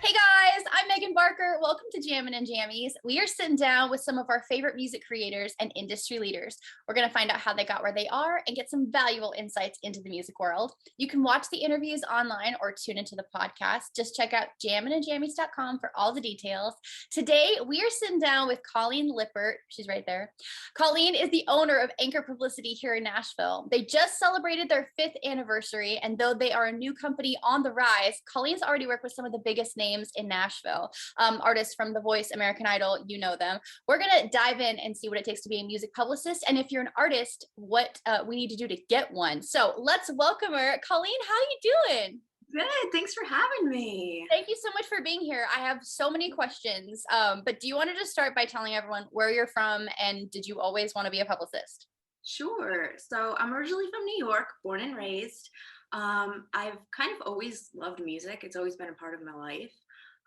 Hey guys, I'm Megan Barker. Welcome to Jammin' and Jammies. We are sitting down with some of our favorite music creators and industry leaders. We're going to find out how they got where they are and get some valuable insights into the music world. You can watch the interviews online or tune into the podcast. Just check out jamminandjammies.com for all the details. Today, we are sitting down with Colleen Lippert. She's right there. Colleen is the owner of Anchor Publicity here in Nashville. They just celebrated their 5th anniversary, and though they are a new company on the rise, Colleen's already worked with some of the biggest names in Nashville. Artists from The Voice, American Idol, you know them. We're going to dive in and see what it takes to be a music publicist. And if you're an artist, what we need to do to get one. So let's welcome her. Colleen, how you doing? Good. Thanks for having me. Thank you so much for being here. I have so many questions, but do you want to just start by telling everyone where you're from and did you always want to be a publicist? Sure. So I'm originally from New York, born and raised. I've kind of always loved music. It's always been a part of my life.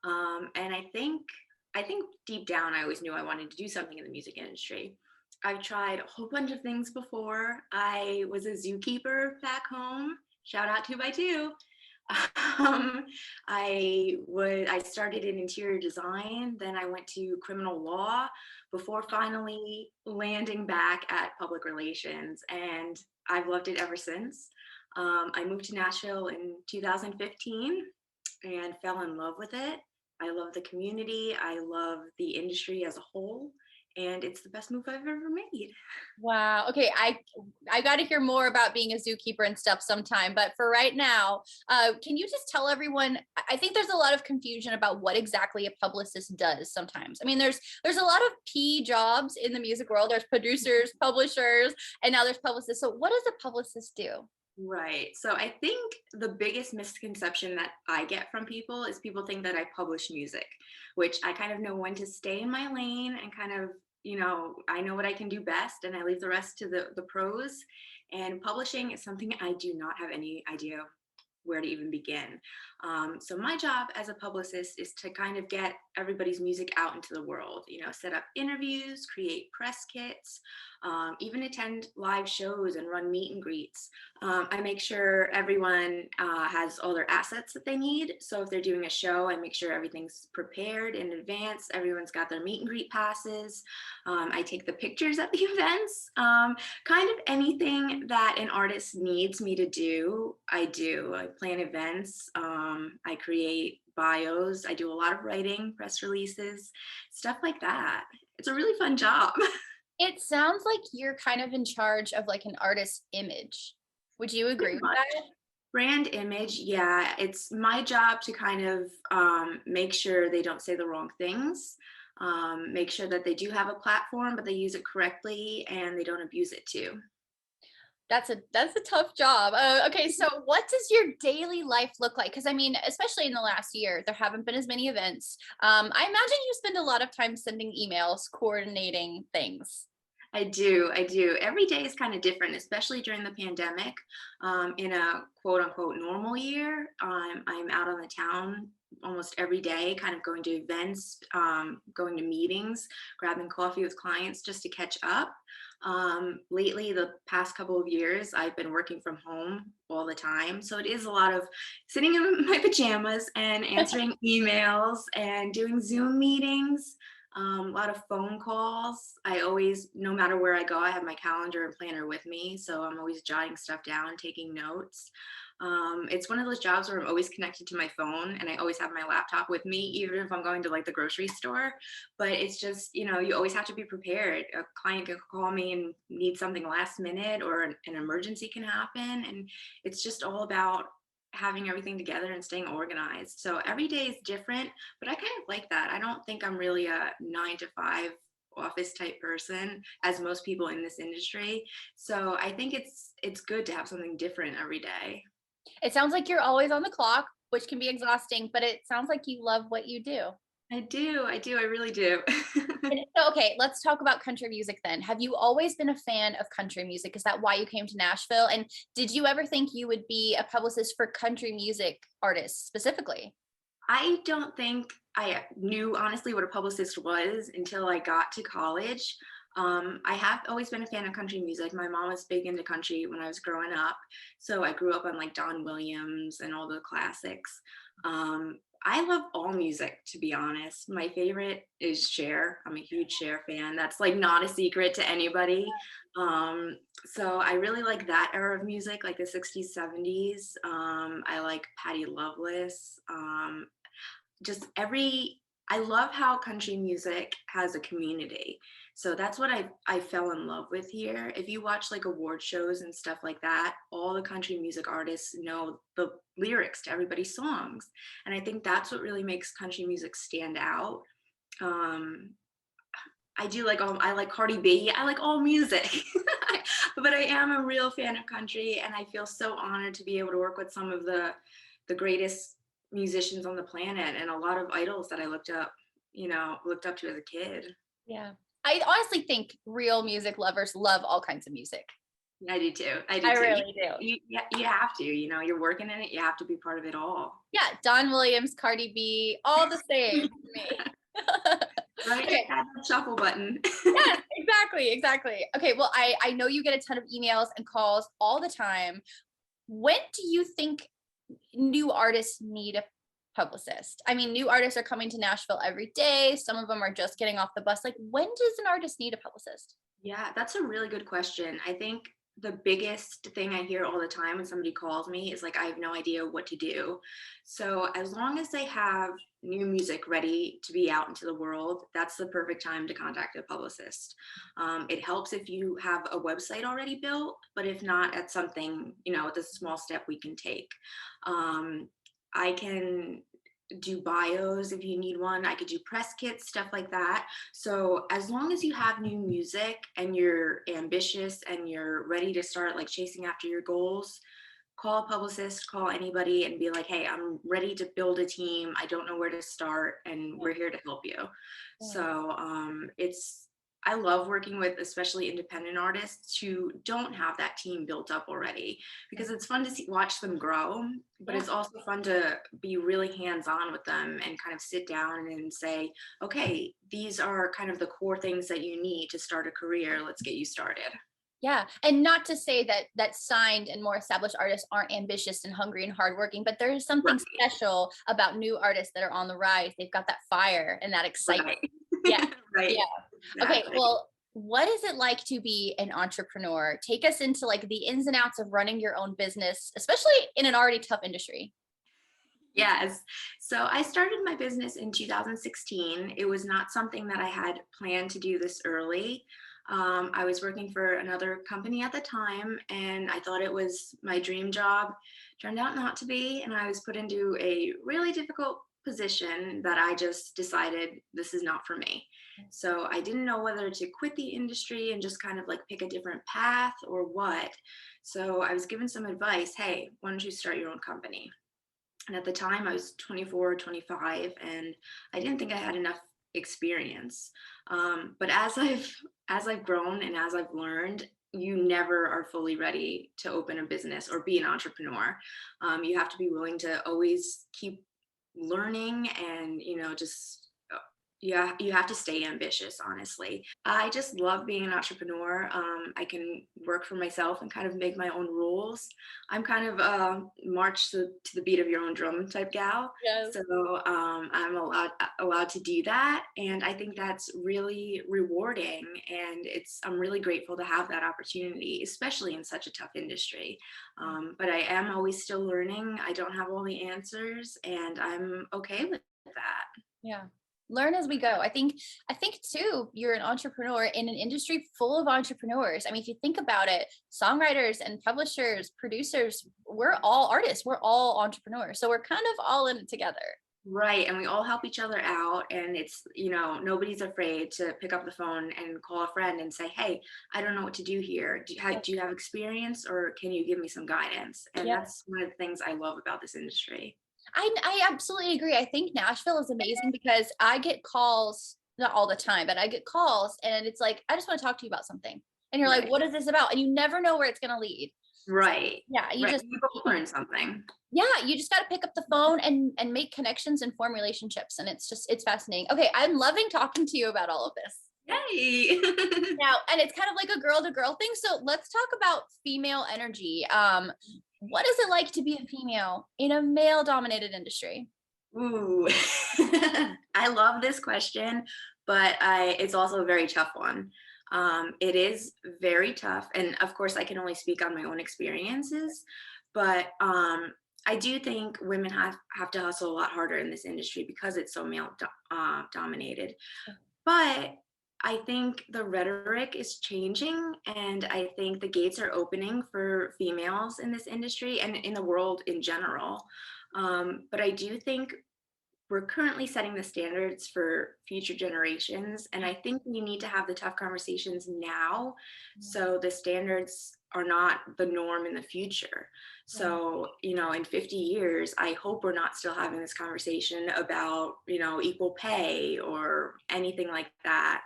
And I think deep down, I always knew I wanted to do something in the music industry. I've tried a whole bunch of things before. I was a zookeeper back home. Shout out 2x2. I started in interior design, then I went to criminal law before finally landing back at public relations, and I've loved it ever since. I moved to Nashville in 2015 and fell in love with it. I love the community. I love the industry as a whole, and it's the best move I've ever made. Wow. Okay. I got to hear more about being a zookeeper and stuff sometime. But for right now, can you just tell everyone? I think there's a lot of confusion about what exactly a publicist does sometimes. I mean, there's a lot of P jobs in the music world. There's producers, publishers, and now there's publicists. So what does a publicist do? Right. So I think the biggest misconception that I get from people is people think that I publish music, which I kind of know when to stay in my lane and kind of, I know what I can do best and I leave the rest to the pros. And publishing is something I do not have any idea where to even begin. So my job as a publicist is to kind of get everybody's music out into the world, set up interviews, create press kits, even attend live shows and run meet and greets. I make sure everyone has all their assets that they need. So if they're doing a show, I make sure everything's prepared in advance. Everyone's got their meet and greet passes. I take the pictures at the events. Kind of anything that an artist needs me to do, I do. I plan events. I create bios. I do a lot of writing, press releases, stuff like that. It's a really fun job. It sounds like you're kind of in charge of like an artist's image. Would you agree with that? Brand image, yeah. It's my job to kind of make sure they don't say the wrong things, make sure that they do have a platform, but they use it correctly and they don't abuse it too. That's a tough job. Okay, so what does your daily life look like? Because I mean, especially in the last year, there haven't been as many events. I imagine you spend a lot of time sending emails, coordinating things. I do. Every day is kind of different, especially during the pandemic. In a quote unquote normal year, I'm out on the town almost every day, kind of going to events, going to meetings, grabbing coffee with clients just to catch up. Lately, the past couple of years, I've been working from home all the time. So it is a lot of sitting in my pajamas and answering emails and doing Zoom meetings. A lot of phone calls. I always, no matter where I go, I have my calendar and planner with me. So I'm always jotting stuff down, taking notes. It's one of those jobs where I'm always connected to my phone and I always have my laptop with me, even if I'm going to like the grocery store. But it's just, you always have to be prepared. A client could call me and need something last minute or an emergency can happen. And it's just all about having everything together and staying organized. So every day is different, but I kind of like that. I don't think I'm really a 9 to 5 office type person as most people in this industry. So I think it's good to have something different every day. It sounds like you're always on the clock, which can be exhausting, but it sounds like you love what you do. I do. I really do. So, okay, let's talk about country music then. Have you always been a fan of country music? Is that why you came to Nashville? And did you ever think you would be a publicist for country music artists specifically? I don't think I knew honestly what a publicist was until I got to college. I have always been a fan of country music. My mom was big into country when I was growing up. So I grew up on like Don Williams and all the classics. I love all music, to be honest. My favorite is Cher. I'm a huge Cher fan. That's like not a secret to anybody. So I really like that era of music, like the 60s, 70s. I like Patti Loveless. Just every I love how country music has a community. So that's what I fell in love with here. If you watch like award shows and stuff like that, all the country music artists know the lyrics to everybody's songs. And I think that's what really makes country music stand out. Um, I like Cardi B. I like all music. But I am a real fan of country, and I feel so honored to be able to work with some of the greatest musicians on the planet and a lot of idols that I looked up to as a kid. Yeah. I honestly think real music lovers love all kinds of music. I do too. I do I too. really do. You have to, you're working in it. You have to be part of it all. Yeah, Don Williams, Cardi B, all the same to me. Right? Okay. Add that shuffle button. Yes, exactly. Okay, well, I know you get a ton of emails and calls all the time. When do you think new artists need a publicist? I mean, new artists are coming to Nashville every day. Some of them are just getting off the bus. Like, when does an artist need a publicist? Yeah, that's a really good question. I think the biggest thing I hear all the time when somebody calls me is like, I have no idea what to do. So, as long as they have new music ready to be out into the world, that's the perfect time to contact a publicist. It helps if you have a website already built, but if not, that's something, it's a small step we can take. I can do bios if you need one. I could do press kits, stuff like that. So as long as you have new music and you're ambitious and you're ready to start like chasing after your goals, call a publicist, call anybody and be like, hey, I'm ready to build a team. I don't know where to start and we're here to help you. So I love working with especially independent artists who don't have that team built up already, because it's fun to watch them grow, but it's also fun to be really hands-on with them and kind of sit down and say, okay, these are kind of the core things that you need to start a career. Let's get you started. Yeah. And not to say that signed and more established artists aren't ambitious and hungry and hardworking, but there's something special about new artists that are on the rise. They've got that fire and that excitement. Right. Yeah. Right. Yeah. Exactly. Okay. Well, what is it like to be an entrepreneur? Take us into like the ins and outs of running your own business, especially in an already tough industry. Yes. So I started my business in 2016. It was not something that I had planned to do this early. I was working for another company at the time, and I thought it was my dream job. Turned out not to be, and I was put into a really difficult position that I just decided this is not for me. So I didn't know whether to quit the industry and just kind of like pick a different path or what. So I was given some advice. Hey, why don't you start your own company? And at the time I was 24, 25, and I didn't think I had enough experience. But as I've grown and as I've learned, you never are fully ready to open a business or be an entrepreneur. You have to be willing to always keep learning and, just you have to stay ambitious, honestly. I just love being an entrepreneur. I can work for myself and kind of make my own rules. I'm kind of a march to the beat of your own drum type gal. Yes. So I'm allowed to do that. And I think that's really rewarding. And I'm really grateful to have that opportunity, especially in such a tough industry. But I am always still learning. I don't have all the answers, and I'm okay with that. Yeah. Learn as we go. I think too, you're an entrepreneur in an industry full of entrepreneurs. I mean, if you think about it, songwriters and publishers, producers, we're all artists. We're all entrepreneurs. So we're kind of all in it together. Right. And we all help each other out. And it's, nobody's afraid to pick up the phone and call a friend and say, hey, I don't know what to do here. Do you have experience, or can you give me some guidance? And that's one of the things I love about this industry. I absolutely agree. I think Nashville is amazing because I get calls, not all the time, but I get calls and it's like, I just want to talk to you about something. And you're like, what is this about? And you never know where it's going to lead. Right. Yeah. You both learn something. Yeah. You just got to pick up the phone and make connections and form relationships. And it's fascinating. Okay. I'm loving talking to you about all of this. Yay. Now, and it's kind of like a girl to girl thing. So let's talk about female energy. What is it like to be a female in a male dominated industry? Ooh, I love this question, but it's also a very tough one. It is very tough, and of course, I can only speak on my own experiences. But I do think women have to hustle a lot harder in this industry because it's so dominated. But I think the rhetoric is changing, and I think the gates are opening for females in this industry and in the world in general. But I do think we're currently setting the standards for future generations. And I think we need to have the tough conversations now so the standards are not the norm in the future. So, in 50 years, I hope we're not still having this conversation about, equal pay or anything like that.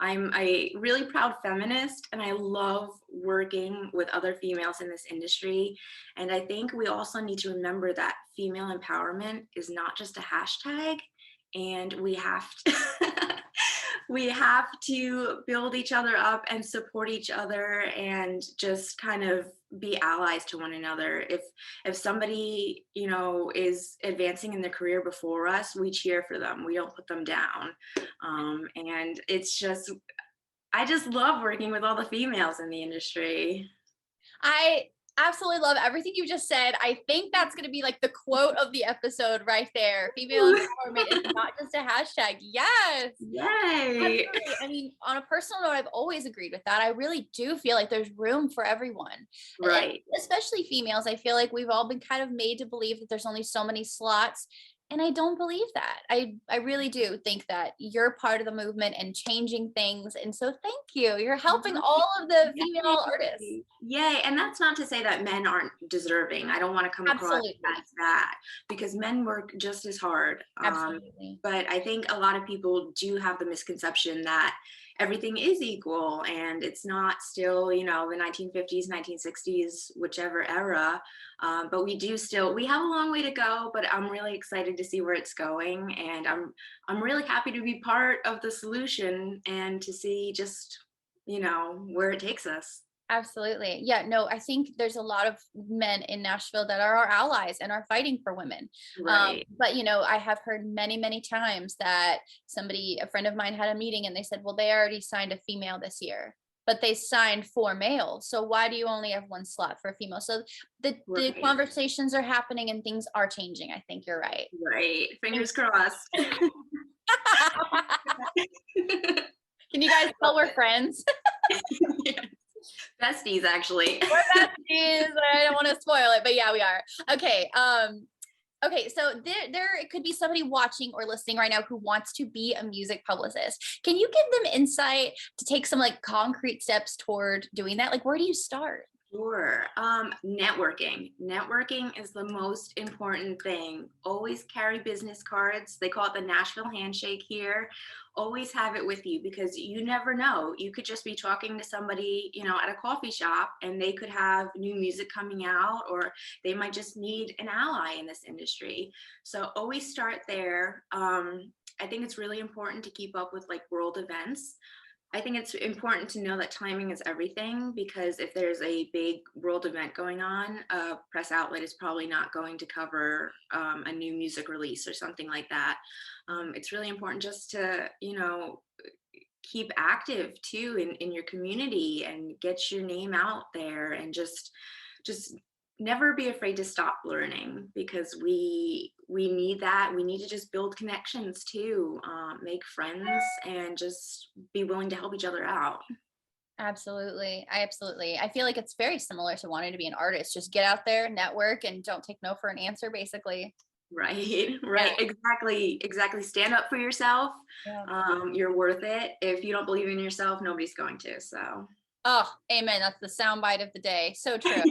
I'm a really proud feminist and I love working with other females in this industry. And I think we also need to remember that female empowerment is not just a hashtag, and we have to we have to build each other up and support each other and just kind of be allies to one another. If somebody, is advancing in their career before us, we cheer for them. We don't put them down. And it's just I just love working with all the females in the industry. I absolutely love everything you just said. I think that's going to be like the quote of the episode right there. Female empowerment is not just a hashtag. Yes. Yay. Absolutely. I mean, on a personal note, I've always agreed with that. I really do feel like there's room for everyone, Right. especially females. I feel like we've all been kind of made to believe that there's only so many slots. And I don't believe that. I really do think that you're part of the movement and changing things. And so thank you. You're helping all of the female artists. Yay. And that's not to say that men aren't deserving. I don't want to come across Absolutely. as that, because men work just as hard. Absolutely. But I think a lot of people do have the misconception that everything is equal and it's not still, the 1950s, 1960s, whichever era. But we have a long way to go, but I'm really excited to see where it's going. And I'm really happy to be part of the solution and to see just, where it takes us. Absolutely. Yeah, no, I think there's a lot of men in Nashville that are our allies and are fighting for women. Right. But, I have heard many, many times that a friend of mine had a meeting and they said, well, they already signed a female this year, but they signed 4 males. So why do you only have 1 slot for a female? So the Right. conversations are happening and things are changing. I think you're right. Right. Fingers crossed. Can you guys tell we're friends? Yes. Besties, actually. We're besties. I don't want to spoil it, but yeah, we are. Okay. Okay, so there it could be somebody watching or listening right now who wants to be a music publicist. Can you give them insight to take some like concrete steps toward doing that? Like, where do you start? Sure. Networking. Networking is the most important thing. Always carry business cards. They call it the Nashville handshake here. Always have it with you because you never know. You could just be talking to somebody, at a coffee shop and they could have new music coming out, or they might just need an ally in this industry. So always start there. I think it's really important to keep up with like world events. I think it's important to know that timing is everything, because if there's a big world event going on, a press outlet is probably not going to cover a new music release or something like that. It's really important just to, keep active too in your community and get your name out there, and just never be afraid to stop learning, because we need that. We need to just build connections too, make friends, and just be willing to help each other out. Absolutely. I feel like it's very similar to wanting to be an artist. Just get out there, network, and don't take no for an answer, basically. Right. Yeah. Exactly. Stand up for yourself. Yeah. You're worth it. If you don't believe in yourself, nobody's going to. So Oh, amen. That's the soundbite of the day. So true.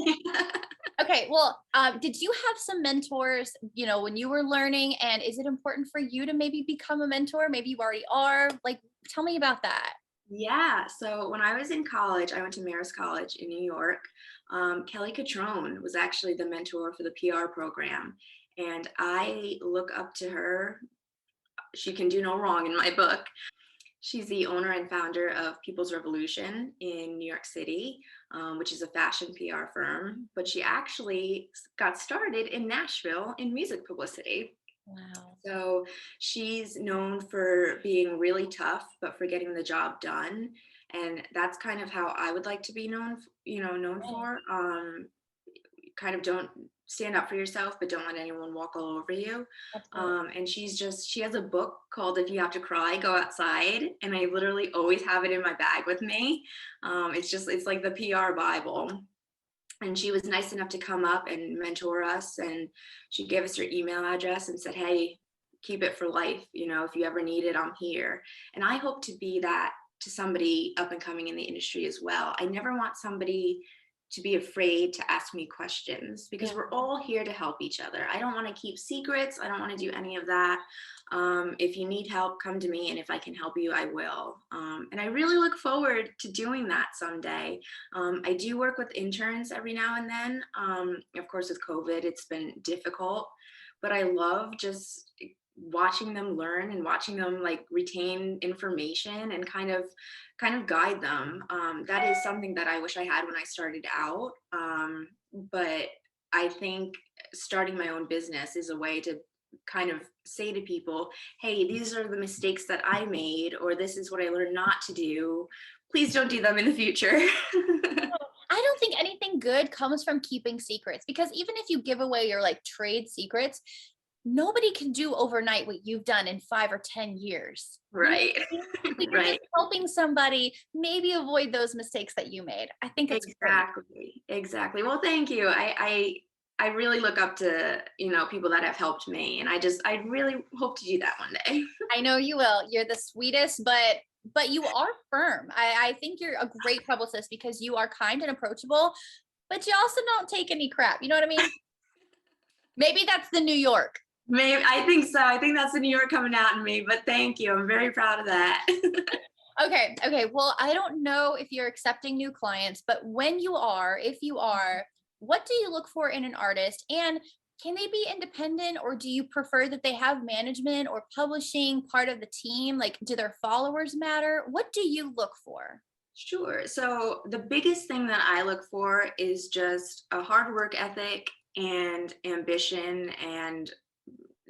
Okay, well, did you have some mentors, when you were learning, and is it important for you to maybe become a mentor? Maybe you already are. Like, tell me about that. Yeah. So when I was in college, I went to Marist College in New York. Kelly Catrone was actually the mentor for the PR program. And I look up to her. She can do no wrong in my book. She's the owner and founder of People's Revolution in New York City, which is a fashion PR firm. But she actually got started in Nashville in music publicity. Wow. So she's known for being really tough, but for getting the job done. And that's kind of how I would like to be known, known Right. for. Kind of don't stand up for yourself, but don't let anyone walk all over you. Absolutely. And she has a book called If You Have to Cry, Go Outside. And I literally always have it in my bag with me. It's like the PR Bible. And she was nice enough to come up and mentor us. And she gave us her email address and said, hey, keep it for life. If you ever need it, I'm here. And I hope to be that to somebody up and coming in the industry as well. I never want somebody to be afraid to ask me questions because Yeah. we're all here to help each other. I don't want to keep secrets. I don't want to do any of that. If you need help, come to me. And if I can help you, I will. And I really look forward to doing that someday. I do work with interns every now and then. Of course, with COVID, it's been difficult, but I love just watching them learn and watching them like retain information and kind of guide them. That is something that I wish I had when I started out. But I think starting my own business is a way to kind of say to people, hey, these are the mistakes that I made, or this is what I learned not to do. Please don't do them in the future. I don't think anything good comes from keeping secrets, because even if you give away your like trade secrets, nobody can do overnight what you've done in 5 or 10 years. You know Right. what I mean? So you're just Right. helping somebody maybe avoid those mistakes that you made. I think it's great. Exactly. Well, thank you. I really look up to, people that have helped me, and I really hope to do that one day. I know you will. You're the sweetest, but you are firm. I think you're a great publicist because you are kind and approachable, but you also don't take any crap. You know what I mean? Maybe that's the New York. Maybe I think so. I think that's the New York coming out in me, but thank you. I'm very proud of that. Okay. Okay. Well, I don't know if you're accepting new clients, but when you are, if you are, what do you look for in an artist? And can they be independent, or do you prefer that they have management or publishing part of the team? Like, do their followers matter? What do you look for? Sure. So the biggest thing that I look for is just a hard work ethic and ambition and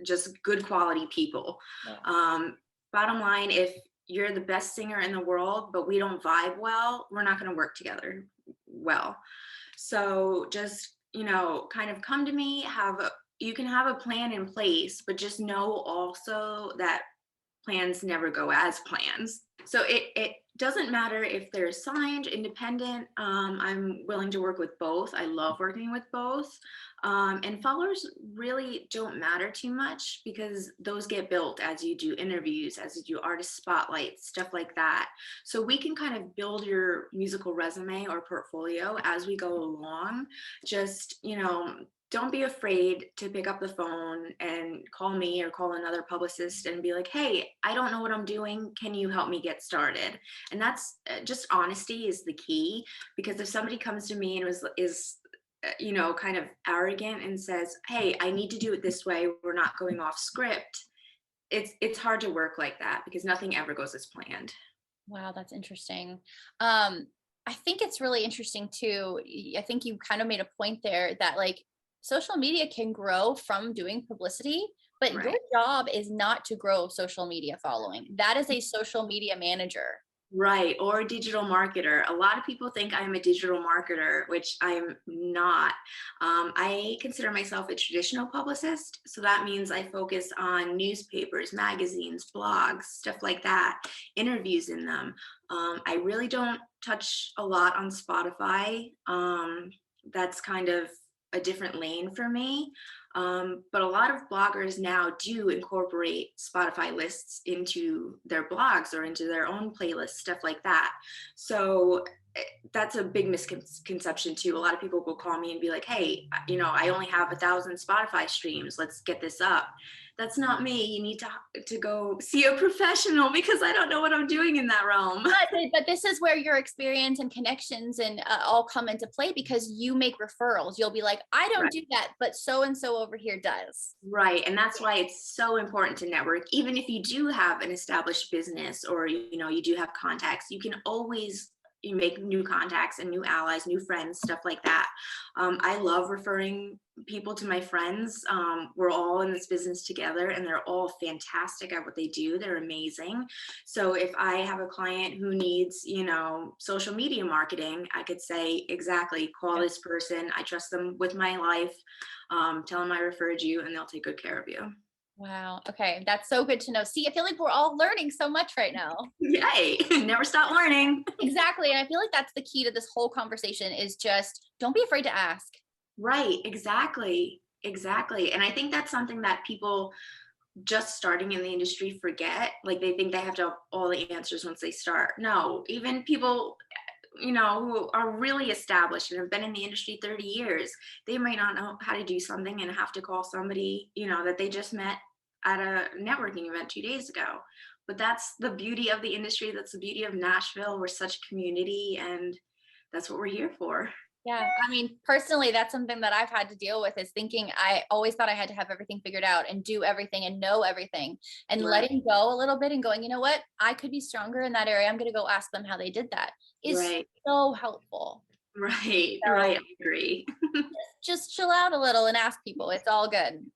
just good quality people. Yeah. Um, Bottom line, if you're the best singer in the world, but we don't vibe well, we're not going to work together well. So just, kind of come to me, you can have a plan in place, but just know also that plans never go as plans. So it doesn't matter if they're signed, independent. I'm willing to work with both. I love working with both. And followers really don't matter too much because those get built as you do interviews, as you do artist spotlights, stuff like that. So we can kind of build your musical resume or portfolio as we go along. Just, don't be afraid to pick up the phone and call me or call another publicist and be like, hey, I don't know what I'm doing. Can you help me get started? And that's just honesty is the key, because if somebody comes to me and is kind of arrogant and says, hey, I need to do it this way, we're not going off script, it's hard to work like that because nothing ever goes as planned. Wow, that's interesting. I think it's really interesting too. I think you kind of made a point there that like social media can grow from doing publicity, but your Right. job is not to grow social media following. That is a social media manager. Right, or a digital marketer. A lot of people think I'm a digital marketer, which I'm not. I consider myself a traditional publicist. So that means I focus on newspapers, magazines, blogs, stuff like that, interviews in them. I really don't touch a lot on Spotify. That's kind of a different lane for me. But a lot of bloggers now do incorporate Spotify lists into their blogs or into their own playlists, stuff like that. So that's a big misconception too. A lot of people will call me and be like, hey, I only have 1,000 Spotify streams. Let's get this up. That's not me. You need to go see a professional because I don't know what I'm doing in that realm. But this is where your experience and connections and all come into play, because you make referrals. You'll be like, I don't Right. do that, but so and so over here does. Right. And that's why it's so important to network. Even if you do have an established business or, you do have contacts, you can always you make new contacts and new allies, new friends, stuff like that. I love referring people to my friends. We're all in this business together and they're all fantastic at what they do. They're amazing. So if I have a client who needs, social media marketing, I could say, exactly, call this person. I trust them with my life. Tell them I referred you and they'll take good care of you. Wow. Okay. That's so good to know. See, I feel like we're all learning so much right now. Yay. Never stop learning. Exactly. And I feel like that's the key to this whole conversation is just don't be afraid to ask. Right. Exactly. Exactly. And I think that's something that people just starting in the industry forget. Like they think they have to have all the answers once they start. No, even people, who are really established and have been in the industry 30 years, they might not know how to do something and have to call somebody, that they just met at a networking event 2 days ago. But that's the beauty of the industry. That's the beauty of Nashville. We're such a community and that's what we're here for. Yeah. I mean, personally, that's something that I've had to deal with is thinking I always thought I had to have everything figured out and do everything and know everything and Right. letting go a little bit and going, you know what? I could be stronger in that area. I'm going to go ask them how they did that is Right. so helpful. Right. So Right. I agree. just chill out a little and ask people. It's all good.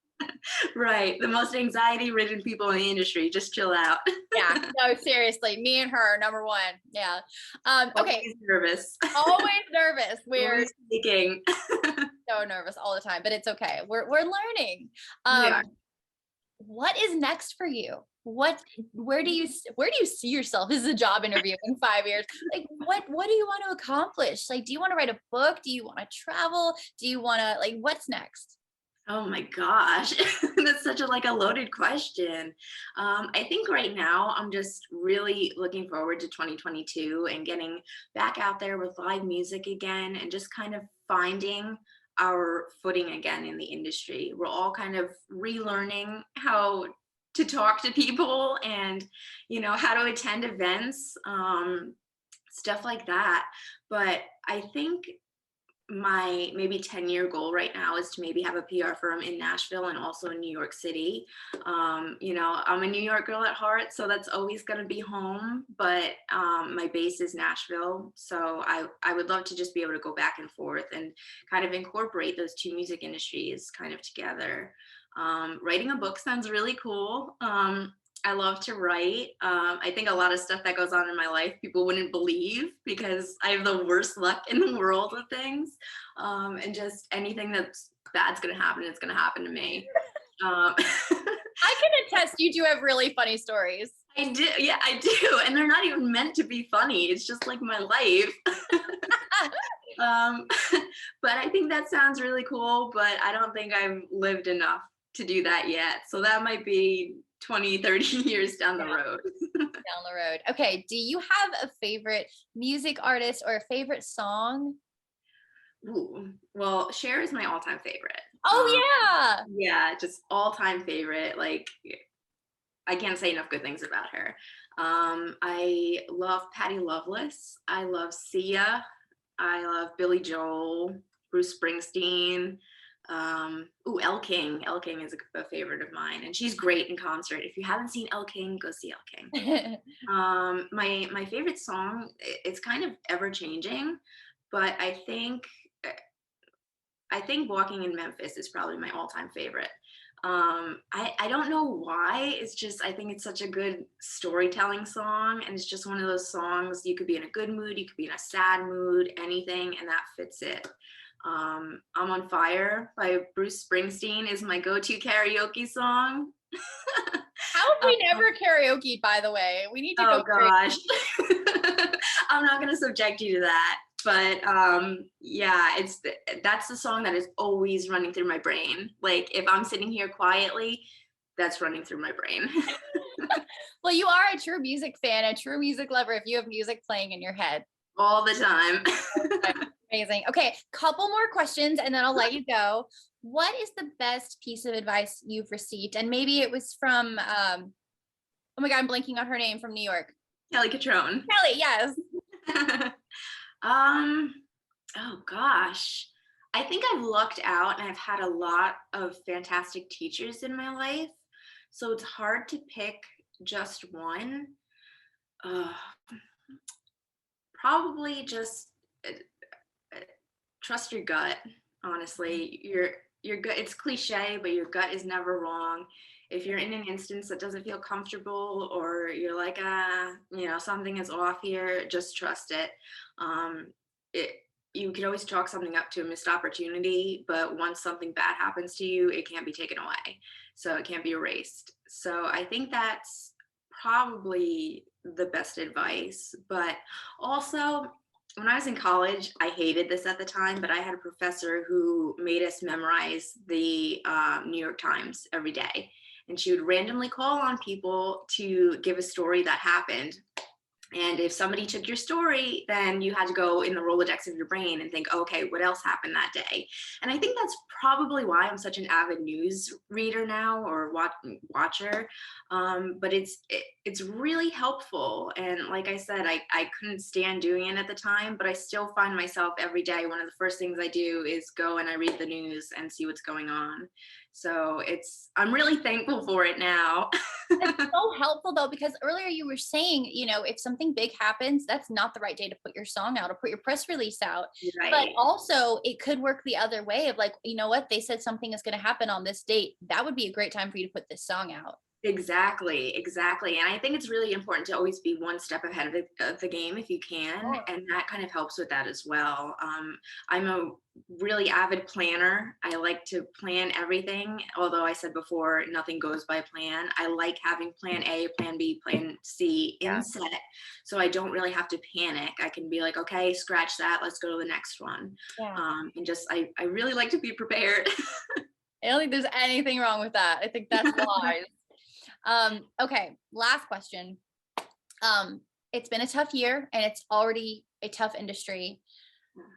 Right. The most anxiety ridden people in the industry. Just chill out. Yeah. No, seriously. Me and her, number one. Yeah. Okay. Always nervous. Always nervous. We're Always speaking. so nervous all the time, but it's okay. We're learning. We are. What is next for you? Where do you see yourself as a job interview in 5 years? Like what do you want to accomplish? Like, do you want to write a book? Do you want to travel? Do you want to what's next? Oh my gosh, that's such a loaded question. I think right now I'm just really looking forward to 2022 and getting back out there with live music again and just kind of finding our footing again in the industry. We're all kind of relearning how to talk to people and how to attend events, stuff like that. But I think my maybe 10-year goal right now is to maybe have a PR firm in Nashville and also in New York City. I'm a New York girl at heart, so that's always going to be home, but my base is Nashville. So I would love to just be able to go back and forth and kind of incorporate those two music industries kind of together. Writing a book sounds really cool. I love to write. I think a lot of stuff that goes on in my life people wouldn't believe because I have the worst luck in the world with things. And just anything that's bad's going to happen, it's going to happen to me. I can attest you do have really funny stories. I do. Yeah, I do. And they're not even meant to be funny. It's just like my life. But I think that sounds really cool, but I don't think I've lived enough to do that yet. So that might be 20, 30 years down the road. Down the road. Okay. Do you have a favorite music artist or a favorite song? Ooh, well, Cher is my all-time favorite. Oh yeah. Yeah, just all-time favorite. Like I can't say enough good things about her. I love Patti Loveless. I love Sia. I love Billy Joel, Bruce Springsteen. Elle King. Elle King is a favorite of mine, and she's great in concert. If you haven't seen Elle King, go see Elle King. My favorite song, it's kind of ever changing, but I think Walking in Memphis is probably my all-time favorite. I don't know why. It's just I think it's such a good storytelling song, and it's just one of those songs you could be in a good mood, you could be in a sad mood, anything, and that fits it. I'm on Fire by Bruce Springsteen is my go-to karaoke song. How have we never karaoke, by the way? We need to Oh go. gosh. I'm not going to subject you to that. But yeah, that's the song that is always running through my brain. Like if I'm sitting here quietly, that's running through my brain. Well, you are a true music fan, a true music lover if you have music playing in your head. All the time. Amazing. Okay, couple more questions and then I'll let you go. What is the best piece of advice you've received? And maybe it was from, oh my God, I'm blanking on her name, from New York. Kelly Catrone. Kelly, yes. Oh gosh. I think I've lucked out and I've had a lot of fantastic teachers in my life. So it's hard to pick just one. Probably just uh, trust your gut. Honestly, your gut. It's cliche, but your gut is never wrong. If you're in an instance that doesn't feel comfortable, or you're like, something is off here, just trust it. Um, it you can always chalk something up to a missed opportunity, but once something bad happens to you, it can't be taken away. So it can't be erased. So I think that's probably the best advice. But also, when I was in college, I hated this at the time, but I had a professor who made us memorize the New York Times every day. And she would randomly call on people to give a story that happened. And if somebody took your story, then you had to go in the Rolodex of your brain and think, okay, what else happened that day? And I think that's probably why I'm such an avid news reader now, or watcher. But it's really helpful. And like I said, I couldn't stand doing it at the time, but I still find myself every day, one of the first things I do is go and I read the news and see what's going on. So I'm really thankful for it now. It's so helpful though, because earlier you were saying, if something big happens, that's not the right day to put your song out or put your press release out. Right. But also it could work the other way of like, you know what, they said something is going to happen on this date. That would be a great time for you to put this song out. Exactly. And I think it's really important to always be one step ahead of the game if you can. Oh. And that kind of helps with that as well. I'm a really avid planner. I like to plan everything. Although I said before, nothing goes by plan. I like having plan A, plan B, plan C in set. So I don't really have to panic. I can be like, okay, scratch that. Let's go to the next one. Yeah. I really like to be prepared. I don't think there's anything wrong with that. I think that's wise. Okay, last question. It's been a tough year and it's already a tough industry.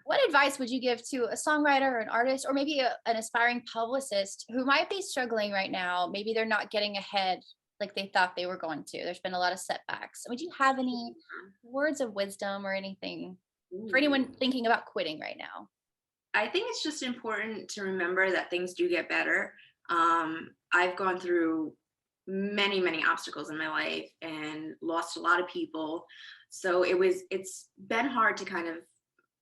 What advice would you give to a songwriter or an artist, or maybe an aspiring publicist who might be struggling right now? Maybe they're not getting ahead like they thought they were going to. There's been a lot of setbacks. Would you have any words of wisdom or anything for anyone thinking about quitting right now? I think it's just important to remember that things do get better. I've gone through many obstacles in my life and lost a lot of people. So it's been hard to kind of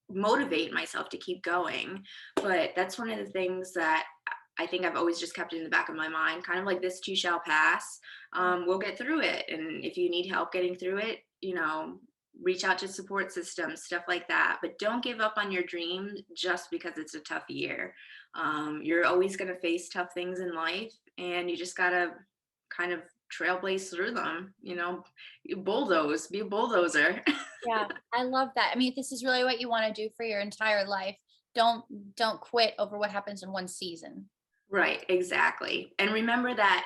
motivate myself to keep going. But that's one of the things that I think I've always just kept in the back of my mind, kind of like this too shall pass. We'll get through it. And if you need help getting through it, reach out to support systems, stuff like that. But don't give up on your dream just because it's a tough year. You're always going to face tough things in life, and you just got to kind of trailblaze through them, be a bulldozer. Yeah, I love that. I mean, if this is really what you want to do for your entire life, don't quit over what happens in one season. Right, exactly. And remember that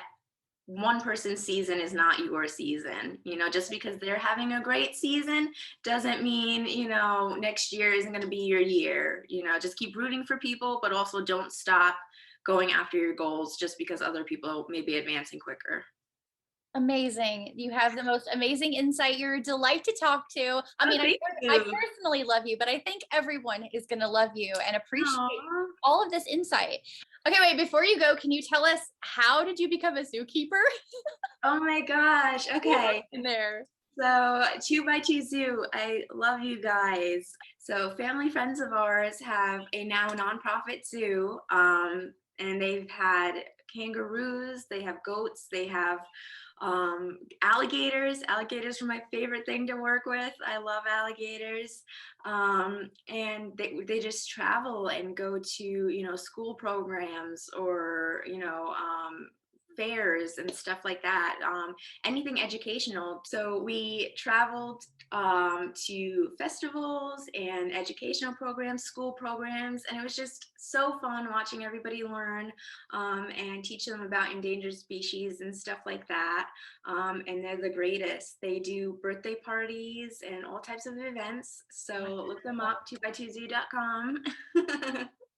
one person's season is not your season. Just because they're having a great season doesn't mean, next year isn't going to be your year. Just keep rooting for people, but also don't stop going after your goals just because other people may be advancing quicker. Amazing. You have the most amazing insight. You're a delight to talk to. I mean, I personally love you, but I think everyone is going to love you and appreciate all of this insight. Okay, wait, before you go, can you tell us, how did you become a zookeeper? Oh my gosh. Okay. In there. So 2x2 Zoo, I love you guys. So family friends of ours have a now nonprofit zoo, and they've had kangaroos, they have goats, they have alligators. Alligators are my favorite thing to work with. I love alligators. And they just travel and go to, school programs, or, fairs and stuff like that, anything educational. So we traveled to festivals and educational programs, school programs, and it was just so fun watching everybody learn and teach them about endangered species and stuff like that. And they're the greatest. They do birthday parties and all types of events. So look them up, 2x2zoo.com.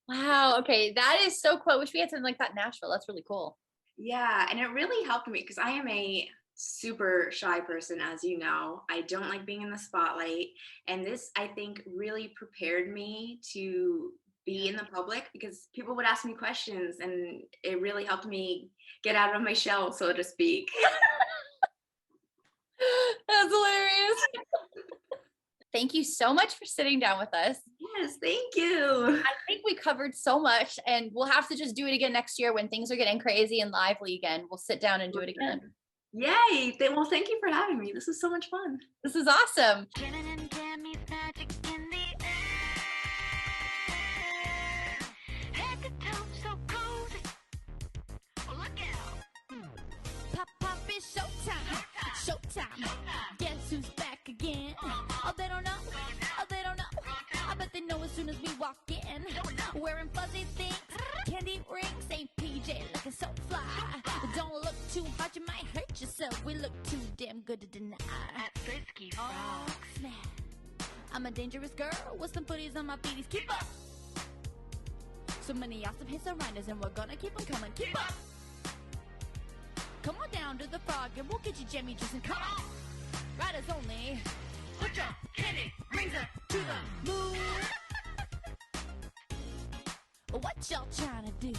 Wow. Okay. That is so cool. I wish we had something like that in Nashville. That's really cool. Yeah, and it really helped me because I am a super shy person, as you know. I don't like being in the spotlight. And this, I think, really prepared me to be in the public, because people would ask me questions, and it really helped me get out of my shell, so to speak. That's hilarious. Thank you so much for sitting down with us. Yes, thank you. I think we covered so much, and we'll have to just do it again next year when things are getting crazy and lively again. We'll sit down and do it again. Yay. Well, thank you for having me. This is so much fun. This is awesome. Jammie and Jammie's magic in the air. Head to toe, so cozy. Oh, look out. Pop, pop, it's showtime. Showtime. Guess who's back again? Oh, they don't know. Oh, they don't know. I bet they know as soon as we walk in. Wearing fuzzy things, candy rings, ain't PJ looking so fly. Don't look too hard, you might hurt yourself. We look too damn good to deny. At Frisky Frog. Oh, snap. I'm a dangerous girl with some footies on my feeties. Keep up. So many awesome hits and riders, and we're gonna keep them coming. Keep up. Come on down to the frog, and we'll get you Jammie juice and come on. Riders only. Put your candy rings up To the moon. What y'all trying to do?